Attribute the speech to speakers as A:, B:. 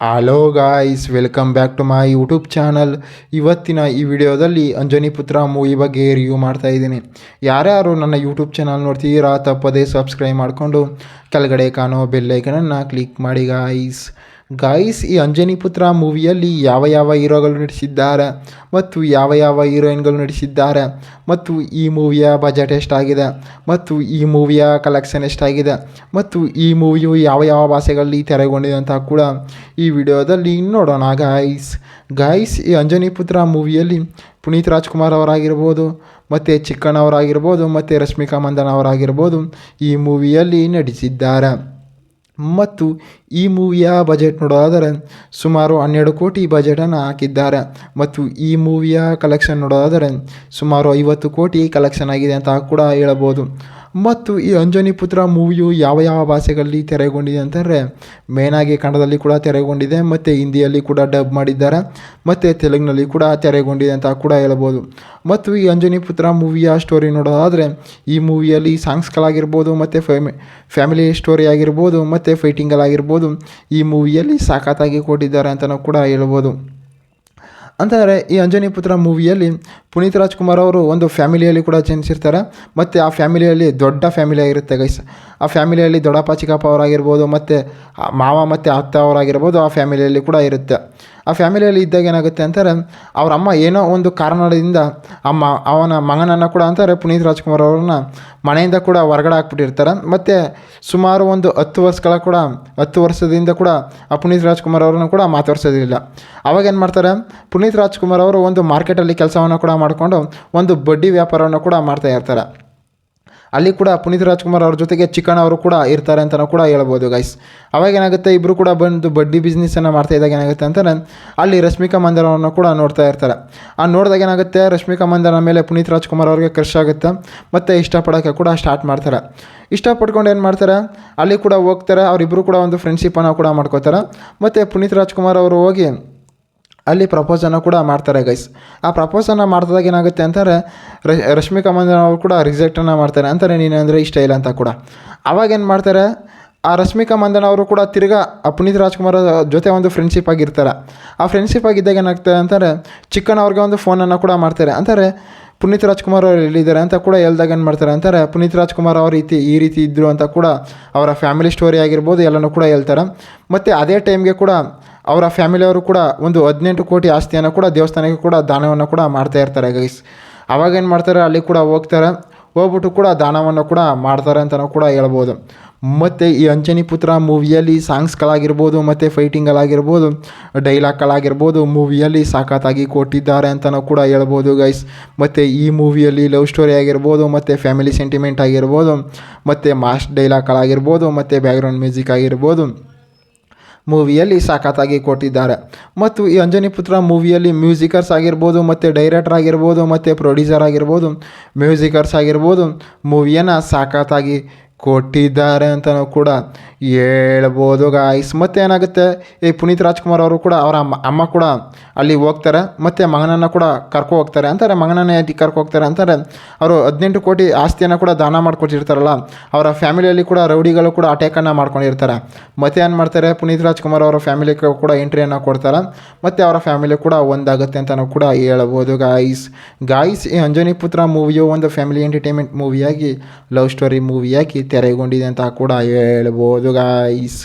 A: Hello guys, welcome back to my YouTube channel. ಇವತ್ತಿನ ಈ ವಿಡಿಯೋದಲ್ಲಿ ಅಂಜನಿ ಪುತ್ರ ಮೂವಿ ಬಗ್ಗೆ ರಿವ್ಯೂ ಮಾಡ್ತಾ ಇದ್ದೀನಿ. ಯಾರ್ಯಾರು ನನ್ನ ಯೂಟ್ಯೂಬ್ ಚಾನಲ್ ನೋಡ್ತೀರಾ ತಪ್ಪದೇ ಸಬ್ಸ್ಕ್ರೈಬ್ ಮಾಡಿಕೊಂಡು ಕೆಳಗಡೆ ಕಾಣೋ ಬೆಲ್ಲೈಕನನ್ನು ಕ್ಲಿಕ್ ಮಾಡಿ ಗಾಯ್ಸ್. ಈ ಅಂಜನಿ ಪುತ್ರ ಮೂವಿಯಲ್ಲಿ ಯಾವ ಯಾವ ಹೀರೋಗಳು ನಟಿಸಿದ್ದಾರೆ ಮತ್ತು ಯಾವ ಯಾವ ಹೀರೋಯಿನ್ಗಳು ನಟಿಸಿದ್ದಾರೆ ಮತ್ತು ಈ ಮೂವಿಯ ಬಜೆಟ್ ಎಷ್ಟಾಗಿದೆ ಮತ್ತು ಈ ಮೂವಿಯ ಕಲೆಕ್ಷನ್ ಎಷ್ಟಾಗಿದೆ ಮತ್ತು ಈ ಮೂವಿಯು ಯಾವ ಯಾವ ಭಾಷೆಗಳಲ್ಲಿ ತೆರೆಗೊಂಡಿದೆ ಅಂತ ಕೂಡ ಈ ವಿಡಿಯೋದಲ್ಲಿ ನೋಡೋಣ ಗಾಯ್ಸ್. ಈ ಅಂಜನಿ ಪುತ್ರ ಮೂವಿಯಲ್ಲಿ ಪುನೀತ್ ರಾಜ್ಕುಮಾರ್ ಅವರಾಗಿರ್ಬೋದು ಮತ್ತು ಚಿಕ್ಕಣ್ಣ ಅವರಾಗಿರ್ಬೋದು ಮತ್ತು ರಶ್ಮಿಕಾ ಮಂದಣ್ಣ ಅವರಾಗಿರ್ಬೋದು ಈ ಮೂವಿಯಲ್ಲಿ ನಟಿಸಿದ್ದಾರೆ. ಮತ್ತು ಈ ಮೂವಿಯ ಬಜೆಟ್ ನೋಡೋದಾದರೆ ಸುಮಾರು 12 ಕೋಟಿ ಬಜೆಟನ್ನು ಹಾಕಿದ್ದಾರೆ ಮತ್ತು ಈ ಮೂವಿಯ ಕಲೆಕ್ಷನ್ ನೋಡೋದಾದರೆ ಸುಮಾರು 50 ಕೋಟಿ ಕಲೆಕ್ಷನ್ ಆಗಿದೆ ಅಂತ ಕೂಡ ಹೇಳಬಹುದು. ಮತ್ತು ಈ ಅಂಜನಿ ಪುತ್ರ ಮೂವಿಯು ಯಾವ ಯಾವ ಭಾಷೆಗಳಲ್ಲಿ ತೆರೆಗೊಂಡಿದೆ ಅಂತಂದರೆ ಮೇನಾಗಿ ಕನ್ನಡದಲ್ಲಿ ಕೂಡ ತೆರೆಗೊಂಡಿದೆ ಮತ್ತು ಹಿಂದಿಯಲ್ಲಿ ಕೂಡ ಡಬ್ ಮಾಡಿದ್ದಾರೆ ಮತ್ತು ತೆಲುಗಿನಲ್ಲಿ ಕೂಡ ತೆರೆಗೊಂಡಿದೆ ಅಂತ ಕೂಡ ಹೇಳ್ಬೋದು. ಮತ್ತು ಈ ಅಂಜನಿ ಪುತ್ರ ಮೂವಿಯ ಸ್ಟೋರಿ ನೋಡೋದಾದರೆ ಈ ಮೂವಿಯಲ್ಲಿ ಸಾಂಗ್ಸ್ಗಳಾಗಿರ್ಬೋದು ಮತ್ತು ಫ್ಯಾಮಿಲಿ ಸ್ಟೋರಿ ಆಗಿರ್ಬೋದು ಮತ್ತು ಫೈಟಿಂಗಲ್ಲಾಗಿರ್ಬೋದು ಈ ಮೂವಿಯಲ್ಲಿ ಸಾಕತ್ತಾಗಿ ಕೊಟ್ಟಿದ್ದಾರೆ ಅಂತಲೂ ಕೂಡ ಹೇಳ್ಬೋದು. ಅಂತಂದರೆ ಈ ಅಂಜನಿ ಪುತ್ರ ಮೂವಿಯಲ್ಲಿ ಪುನೀತ್ ರಾಜ್ಕುಮಾರ್ ಅವರು ಒಂದು ಫ್ಯಾಮಿಲಿಯಲ್ಲಿ ಕೂಡ ಜನಿಸಿರ್ತಾರೆ ಮತ್ತು ಆ ಫ್ಯಾಮಿಲಿಯಲ್ಲಿ ದೊಡ್ಡ ಫ್ಯಾಮಿಲಿ ಆಗಿರುತ್ತೆ ಗೈಸ್. ಆ ಫ್ಯಾಮಿಲಿಯಲ್ಲಿ ದೊಡ್ಡಪ್ಪ ಚಿಕ್ಕಪ್ಪ ಅವರಾಗಿರ್ಬೋದು ಮತ್ತು ಮಾವ ಮತ್ತು ಅತ್ತ ಅವರಾಗಿರ್ಬೋದು ಆ ಫ್ಯಾಮಿಲಿಯಲ್ಲಿ ಕೂಡ ಇರುತ್ತೆ. ಆ ಫ್ಯಾಮಿಲಿಯಲ್ಲಿ ಇದ್ದಾಗ ಏನಾಗುತ್ತೆ ಅಂತಾರೆ ಅವ್ರ ಅಮ್ಮ ಏನೋ ಒಂದು ಕಾರಣದಿಂದ ಅವನ ಮಗನನ್ನು ಕೂಡ ಅಂತಾರೆ ಪುನೀತ್ ರಾಜ್ಕುಮಾರ್ ಅವ್ರನ್ನ ಮನೆಯಿಂದ ಕೂಡ ಹೊರಗಡೆ ಹಾಕ್ಬಿಟ್ಟಿರ್ತಾರೆ ಮತ್ತು ಸುಮಾರು ಒಂದು 10 ವರ್ಷದಿಂದ ಕೂಡ ಆ ಪುನೀತ್ ರಾಜ್ಕುಮಾರ್ ಅವ್ರನ್ನ ಕೂಡ ಮಾತಾಡ್ಸೋದಿಲ್ಲ. ಅವಾಗ ಏನು ಮಾಡ್ತಾರೆ ಪುನೀತ್ ರಾಜ್ಕುಮಾರ್ ಅವರು ಒಂದು ಮಾರ್ಕೆಟಲ್ಲಿ ಕೆಲಸವನ್ನು ಕೂಡ ಮಾಡಿಕೊಂಡು ಒಂದು ಬಡ್ಡಿ ವ್ಯಾಪಾರವನ್ನು ಕೂಡ ಮಾಡ್ತಾ ಇರ್ತಾರೆ. ಅಲ್ಲಿ ಕೂಡ ಪುನೀತ್ ರಾಜ್ಕುಮಾರ್ ಅವ್ರ ಜೊತೆಗೆ ಚಿಕ್ಕಣ್ಣ ಅವರು ಕೂಡ ಇರ್ತಾರೆ ಅಂತಲೂ ಕೂಡ ಹೇಳ್ಬೋದು ಗೈಸ್. ಅವಾಗ ಏನಾಗುತ್ತೆ ಇಬ್ಬರು ಕೂಡ ಬಂದು ಬಡ್ಡಿ ಬಿಸ್ನೆಸ್ಸನ್ನು ಮಾಡ್ತಾ ಇದ್ದಾಗ ಏನಾಗುತ್ತೆ ಅಂತಾರೆ ಅಲ್ಲಿ ರಶ್ಮಿಕಾ ಮಂದಣ್ಣವನ್ನು ಕೂಡ ನೋಡ್ತಾ ಇರ್ತಾರೆ. ನೋಡಿದಾಗ ಏನಾಗುತ್ತೆ ರಶ್ಮಿಕಾ ಮಂದಣ್ಣ ಮೇಲೆ ಪುನೀತ್ ರಾಜ್ಕುಮಾರ್ ಅವ್ರಿಗೆ ಕ್ರಶ್ ಆಗುತ್ತೆ ಮತ್ತು ಇಷ್ಟಪಡೋಕ್ಕೆ ಕೂಡ ಸ್ಟಾರ್ಟ್ ಮಾಡ್ತಾರೆ. ಇಷ್ಟಪಟ್ಕೊಂಡು ಏನು ಮಾಡ್ತಾರೆ ಅಲ್ಲಿ ಕೂಡ ಹೋಗ್ತಾರೆ. ಅವರಿಬ್ಬರು ಕೂಡ ಒಂದು ಫ್ರೆಂಡ್ಶಿಪ್ಪನ್ನು ಕೂಡ ಮಾಡ್ಕೋತಾರೆ ಮತ್ತು ಪುನೀತ್ ರಾಜ್ಕುಮಾರ್ ಅವರು ಹೋಗಿ ಅಲ್ಲಿ ಪ್ರಪೋಸನ್ನು ಕೂಡ ಮಾಡ್ತಾರೆ ಗೈಸ್. ಆ ಪ್ರಪೋಸನ್ನು ಮಾಡ್ದಾಗ ಏನಾಗುತ್ತೆ ಅಂತಾರೆ ರಶ್ಮಿಕಾ ಮಂದಣ್ಣ ಅವರು ಕೂಡ ರಿಜೆಕ್ಟನ್ನು ಮಾಡ್ತಾರೆ ಅಂತಾರೆ ನೀನು ಅಂದರೆ ಇಷ್ಟ ಇಲ್ಲ ಅಂತ ಕೂಡ. ಅವಾಗೇನು ಮಾಡ್ತಾರೆ ಆ ರಶ್ಮಿಕಾ ಮಂದಣ್ಣ ಅವರು ಕೂಡ ತಿರ್ಗಾ ಆ ಪುನೀತ್ ರಾಜ್ಕುಮಾರ್ ಜೊತೆ ಒಂದು ಫ್ರೆಂಡ್ಶಿಪ್ ಆಗಿರ್ತಾರೆ. ಆ ಫ್ರೆಂಡ್ಶಿಪ್ ಆಗಿದ್ದಾಗ ಏನಾಗ್ತದೆ ಅಂತಾರೆ ಚಿಕ್ಕಣ್ಣ ಅವ್ರಿಗೆ ಒಂದು ಫೋನನ್ನು ಕೂಡ ಮಾಡ್ತಾರೆ ಅಂತಾರೆ ಪುನೀತ್ ರಾಜ್ಕುಮಾರ್ ಅವರು ಎಲ್ಲಿದ್ದಾರೆ ಅಂತ ಕೂಡ ಹೇಳ್ದಾಗ ಏನು ಮಾಡ್ತಾರೆ ಅಂತಾರೆ ಪುನೀತ್ ರಾಜ್ಕುಮಾರ್ ಅವ್ರ ಈ ರೀತಿ ಇದ್ದರು ಅಂತ ಕೂಡ ಅವರ ಫ್ಯಾಮಿಲಿ ಸ್ಟೋರಿ ಆಗಿರ್ಬೋದು ಎಲ್ಲನೂ ಕೂಡ ಹೇಳ್ತಾರೆ. ಮತ್ತು ಅದೇ ಟೈಮ್ಗೆ ಕೂಡ ಅವರ ಫ್ಯಾಮಿಲಿಯವರು ಕೂಡ ಒಂದು 18 ಕೋಟಿ ಆಸ್ತಿಯನ್ನು ಕೂಡ ದೇವಸ್ಥಾನಕ್ಕೆ ಕೂಡ ದಾನವನ್ನು ಕೂಡ ಮಾಡ್ತಾ ಇರ್ತಾರೆ ಗೈಸ್. ಅವಾಗೇನು ಮಾಡ್ತಾರೆ ಅಲ್ಲಿ ಕೂಡ ಹೋಗ್ಬಿಟ್ಟು ಕೂಡ ದಾನವನ್ನು ಕೂಡ ಮಾಡ್ತಾರೆ ಅಂತಲೂ ಕೂಡ ಹೇಳ್ಬೋದು. ಮತ್ತು ಈ ಅಂಜನಿ ಪುತ್ರ ಮೂವಿಯಲ್ಲಿ ಸಾಂಗ್ಸ್ಗಳಾಗಿರ್ಬೋದು ಮತ್ತು ಫೈಟಿಂಗಲ್ಲಾಗಿರ್ಬೋದು ಡೈಲಾಗ್ಗಳಾಗಿರ್ಬೋದು ಮೂವಿಯಲ್ಲಿ ಸಾಕತ್ತಾಗಿ ಕೊಟ್ಟಿದ್ದಾರೆ ಅಂತಲೂ ಕೂಡ ಹೇಳ್ಬೋದು ಗೈಸ್. ಮತ್ತು ಈ ಮೂವಿಯಲ್ಲಿ ಲವ್ ಸ್ಟೋರಿ ಆಗಿರ್ಬೋದು ಮತ್ತು ಫ್ಯಾಮಿಲಿ ಸೆಂಟಿಮೆಂಟ್ ಆಗಿರ್ಬೋದು ಮತ್ತು ಮಾಸ್ ಡೈಲಾಗ್ಗಳಾಗಿರ್ಬೋದು ಮತ್ತು ಬ್ಯಾಕ್ಗ್ರೌಂಡ್ ಮ್ಯೂಸಿಕ್ ಆಗಿರ್ಬೋದು ಮೂವಿಯಲ್ಲಿ ಸಾಕತ್ತಾಗಿ ಕೊಟ್ಟಿದ್ದಾರೆ. ಮತ್ತು ಈ ಅಂಜನಿ ಪುತ್ರ ಮೂವಿಯಲ್ಲಿ ಮ್ಯೂಸಿಕರ್ಸ್ ಆಗಿರ್ಬೋದು ಮತ್ತು ಡೈರೆಕ್ಟರ್ ಆಗಿರ್ಬೋದು ಮತ್ತು ಪ್ರೊಡ್ಯೂಸರ್ ಆಗಿರ್ಬೋದು ಮ್ಯೂಸಿಕರ್ಸ್ ಆಗಿರ್ಬೋದು ಮೂವಿಯನ್ನು ಸಾಕತ್ತಾಗಿ ಕೊಟ್ಟಿದ್ದಾರೆ ಅಂತಲೂ ಕೂಡ ಹೇಳ್ಬೋದು ಗಾಯ್ಸ್. ಮತ್ತು ಏನಾಗುತ್ತೆ ಈ ಪುನೀತ್ ರಾಜ್ಕುಮಾರ್ ಅವರು ಕೂಡ ಅವರ ಅಮ್ಮ ಕೂಡ ಅಲ್ಲಿ ಹೋಗ್ತಾರೆ ಮತ್ತು ಮಗನನ್ನು ಕೂಡ ಕರ್ಕೊ ಹೋಗ್ತಾರೆ ಅಂತಾರೆ. ಮಗನನ್ನು ಯಾಕೆ ಕರ್ಕೊ ಹೋಗ್ತಾರೆ ಅಂತಾರೆ ಅವರು 18 ಕೋಟಿ ಆಸ್ತಿಯನ್ನು ಕೂಡ ದಾನ ಮಾಡಿಕೊಟ್ಟಿರ್ತಾರಲ್ಲ ಅವರ ಫ್ಯಾಮಿಲಿಯಲ್ಲಿ ಕೂಡ ರೌಡಿಗಳು ಕೂಡ ಅಟ್ಯಾಕನ್ನು ಮಾಡ್ಕೊಂಡಿರ್ತಾರೆ. ಮತ್ತು ಏನು ಮಾಡ್ತಾರೆ ಪುನೀತ್ ರಾಜ್ಕುಮಾರ್ ಅವರ ಫ್ಯಾಮಿಲಿ ಕೂಡ ಎಂಟ್ರಿಯನ್ನು ಕೊಡ್ತಾರೆ ಮತ್ತು ಅವರ ಫ್ಯಾಮಿಲಿ ಕೂಡ ಒಂದಾಗುತ್ತೆ ಅಂತಲೂ ಕೂಡ ಹೇಳ್ಬೋದು ಗಾಯ್ಸ್. ಈ ಅಂಜನಿ ಪುತ್ರ ಮೂವಿಯು ಒಂದು ಫ್ಯಾಮಿಲಿ ಎಂಟರ್ಟೈನ್ಮೆಂಟ್ ಮೂವಿಯಾಗಿ ಲವ್ ಸ್ಟೋರಿ ಮೂವಿಯಾಗಿ ತೆರೆಗೊಂಡಿದೆ ಅಂತ ಕೂಡ ಹೇಳ್ಬೋದು ಗಾಯ್ಸ್.